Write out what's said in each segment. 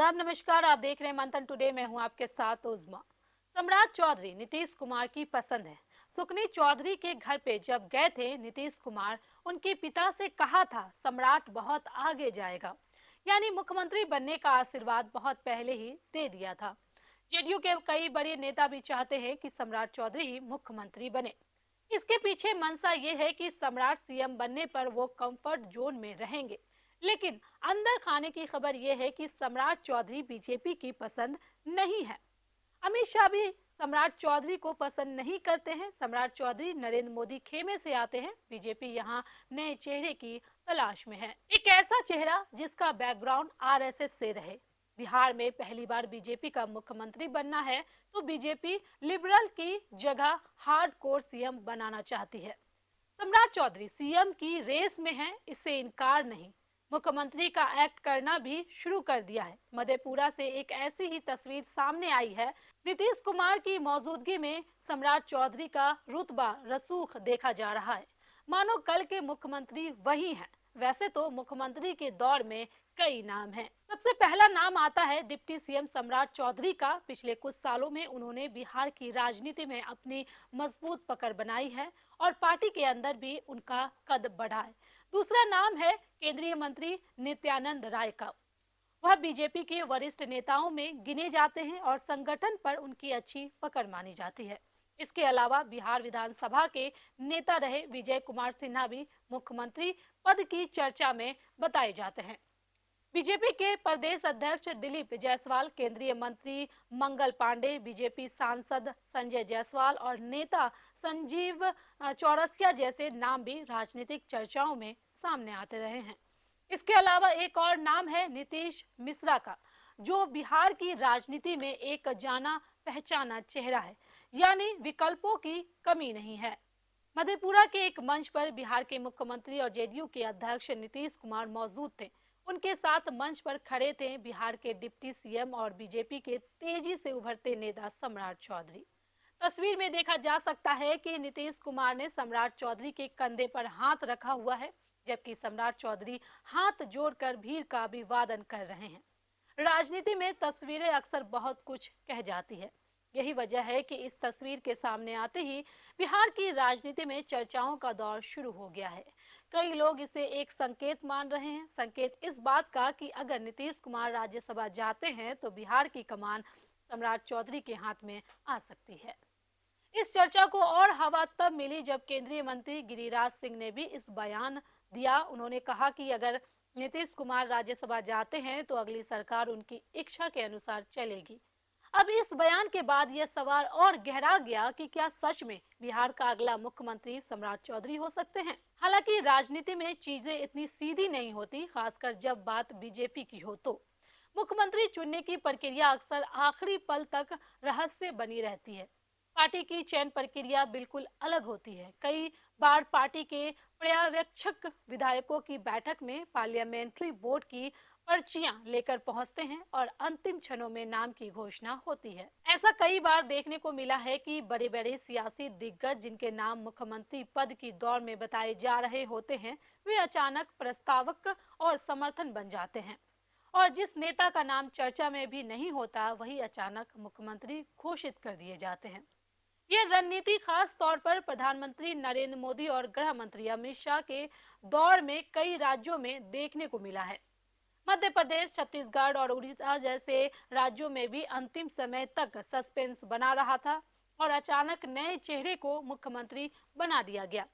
आदाब नमस्कार, आप देख रहे हैं मंथन टुडे। मैं हूं आपके साथ उज़मा। सम्राट चौधरी नीतीश कुमार की पसंद है। सुकनी चौधरी के घर पे जब गए थे नीतीश कुमार, उनके पिता से कहा था सम्राट बहुत आगे जाएगा, यानी मुख्यमंत्री बनने का आशीर्वाद बहुत पहले ही दे दिया था। जेडीयू के कई बड़े नेता भी चाहते हैं कि सम्राट चौधरी ही मुख्यमंत्री बने। इसके पीछे मंशा ये है कि सम्राट सीएम बनने पर वो कंफर्ट जोन में रहेंगे। लेकिन अंदर खाने की खबर ये है कि सम्राट चौधरी बीजेपी की पसंद नहीं है। अमित शाह भी सम्राट चौधरी को पसंद नहीं करते हैं। सम्राट चौधरी नरेंद्र मोदी खेमे से आते हैं। बीजेपी यहाँ नए चेहरे की तलाश में है, एक ऐसा चेहरा जिसका बैकग्राउंड आरएसएस से रहे। बिहार में पहली बार बीजेपी का मुख्यमंत्री बनना है तो बीजेपी लिबरल की जगह हार्डकोर सीएम बनाना चाहती है। सम्राट चौधरी सीएम की रेस में हैं, इससे इनकार नहीं। मुख्यमंत्री का एक्ट करना भी शुरू कर दिया है। मधेपुरा से एक ऐसी ही तस्वीर सामने आई है। नीतीश कुमार की मौजूदगी में सम्राट चौधरी का रुतबा रसूख देखा जा रहा है, मानो कल के मुख्यमंत्री वही हैं। वैसे तो मुख्यमंत्री के दौर में कई नाम हैं। सबसे पहला नाम आता है डिप्टी सीएम सम्राट चौधरी का। पिछले कुछ सालों में उन्होंने बिहार की राजनीति में अपनी मजबूत पकड़ बनाई है और पार्टी के अंदर भी उनका कद बढ़ा है। दूसरा नाम है केंद्रीय मंत्री नित्यानंद राय का। वह बीजेपी के वरिष्ठ नेताओं में गिने जाते हैं और संगठन पर उनकी अच्छी पकड़ मानी जाती है। इसके अलावा बिहार विधानसभा के नेता रहे विजय कुमार सिन्हा भी मुख्यमंत्री पद की चर्चा में बताए जाते हैं। बीजेपी के प्रदेश अध्यक्ष दिलीप जायसवाल, केंद्रीय मंत्री मंगल पांडे, बीजेपी सांसद संजय जायसवाल और नेता संजीव चौरसिया जैसे नाम भी राजनीतिक चर्चाओं में सामने आते रहे हैं। इसके अलावा एक और नाम है नीतीश मिश्रा का, जो बिहार की राजनीति में एक जाना पहचाना चेहरा है, यानी विकल्पों की कमी नहीं है। मधेपुरा के एक मंच पर बिहार के मुख्यमंत्री और जेडीयू के अध्यक्ष नीतीश कुमार मौजूद थे। उनके साथ मंच पर खड़े थे बिहार के डिप्टी सीएम और बीजेपी के तेजी से उभरते नेता सम्राट चौधरी। तस्वीर में देखा जा सकता है कि नीतीश कुमार ने सम्राट चौधरी के कंधे पर हाथ रखा हुआ है, जबकि सम्राट चौधरी हाथ जोड़कर भीड़ का अभिवादन कर रहे हैं। राजनीति में तस्वीरें अक्सर बहुत कुछ कह जाती है। यही वजह है कि इस तस्वीर के सामने आते ही बिहार की राजनीति में चर्चाओं का दौर शुरू हो गया है। कई लोग इसे एक संकेत मान रहे हैं, संकेत इस बात का कि अगर नीतीश कुमार राज्यसभा जाते हैं तो बिहार की कमान सम्राट चौधरी के हाथ में आ सकती है। इस चर्चा को और हवा तब मिली जब केंद्रीय मंत्री गिरिराज सिंह ने भी इस बयान दिया। उन्होंने कहा कि अगर नीतीश कुमार राज्यसभा जाते हैं तो अगली सरकार उनकी इच्छा के अनुसार चलेगी। अब इस बयान के बाद यह सवाल और गहरा गया कि क्या सच में बिहार का अगला मुख्यमंत्री सम्राट चौधरी हो सकते हैं। हालांकि राजनीति में चीजें इतनी सीधी नहीं होती, खासकर जब बात बीजेपी की हो तो मुख्यमंत्री चुनने की प्रक्रिया अक्सर आखिरी पल तक रहस्य बनी रहती है। पार्टी की चयन प्रक्रिया बिल्कुल अलग होती है। कई बार पार्टी के पर्यवेक्षक विधायकों की बैठक में पार्लियामेंट्री बोर्ड की पर्चियां लेकर पहुंचते हैं और अंतिम क्षणों में नाम की घोषणा होती है। ऐसा कई बार देखने को मिला है कि बड़े बड़े सियासी दिग्गज जिनके नाम मुख्यमंत्री पद की दौड़ में बताए जा रहे होते हैं, वे अचानक प्रस्तावक और समर्थन बन जाते हैं और जिस नेता का नाम चर्चा में भी नहीं होता वही अचानक मुख्यमंत्री घोषित कर दिए जाते हैं। यह रणनीति खास तौर पर प्रधानमंत्री नरेंद्र मोदी और गृह मंत्री अमित शाह के दौर में कई राज्यों में देखने को मिला है। मध्य प्रदेश, छत्तीसगढ़ और उड़ीसा जैसे राज्यों में भी अंतिम समय तक सस्पेंस बना रहा था और अचानक नए चेहरे को मुख्यमंत्री बना दिया गया।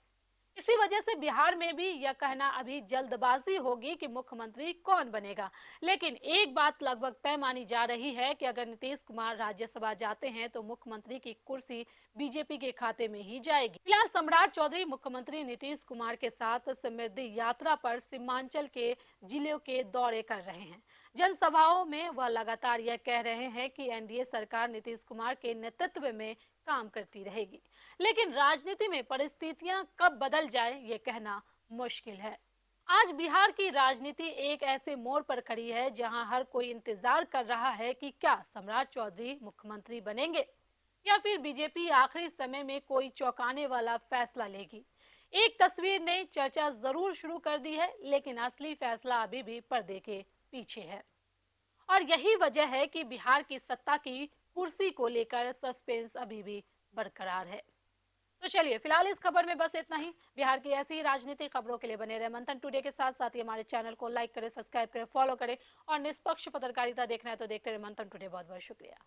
इसी वजह से बिहार में भी यह कहना अभी जल्दबाजी होगी कि मुख्यमंत्री कौन बनेगा। लेकिन एक बात लगभग तय मानी जा रही है कि अगर नीतीश कुमार राज्यसभा जाते हैं तो मुख्यमंत्री की कुर्सी बीजेपी के खाते में ही जाएगी। फिलहाल सम्राट चौधरी मुख्यमंत्री नीतीश कुमार के साथ समृद्धि यात्रा पर सीमांचल के जिलों के दौरे कर रहे हैं। जनसभाओं में वह लगातार यह कह रहे हैं कि एनडीए सरकार नीतीश कुमार के नेतृत्व में काम करती रहेगी। लेकिन राजनीति में परिस्थितियां कब बदल जाए ये कहना मुश्किल है। आज बिहार की राजनीति एक ऐसे मोड़ पर खड़ी है जहां हर कोई इंतजार कर रहा है कि क्या सम्राट चौधरी मुख्यमंत्री बनेंगे या फिर बीजेपी आखिरी समय में कोई चौंकाने वाला फैसला लेगी। एक तस्वीर ने चर्चा जरूर शुरू कर दी है, लेकिन असली फैसला अभी भी पर्दे के पीछे है। और यही वजह है कि बिहार की सत्ता की कुर्सी को लेकर सस्पेंस अभी भी बरकरार है। तो चलिए फिलहाल इस खबर में बस इतना ही। बिहार की ऐसी ही राजनीतिक खबरों के लिए बने रहे मंथन टुडे के साथ। साथ ही हमारे चैनल को लाइक करें, सब्सक्राइब करें, फॉलो करें और निष्पक्ष पत्रकारिता देखना है तो देखते रहे मंथन टुडे। बहुत बहुत शुक्रिया।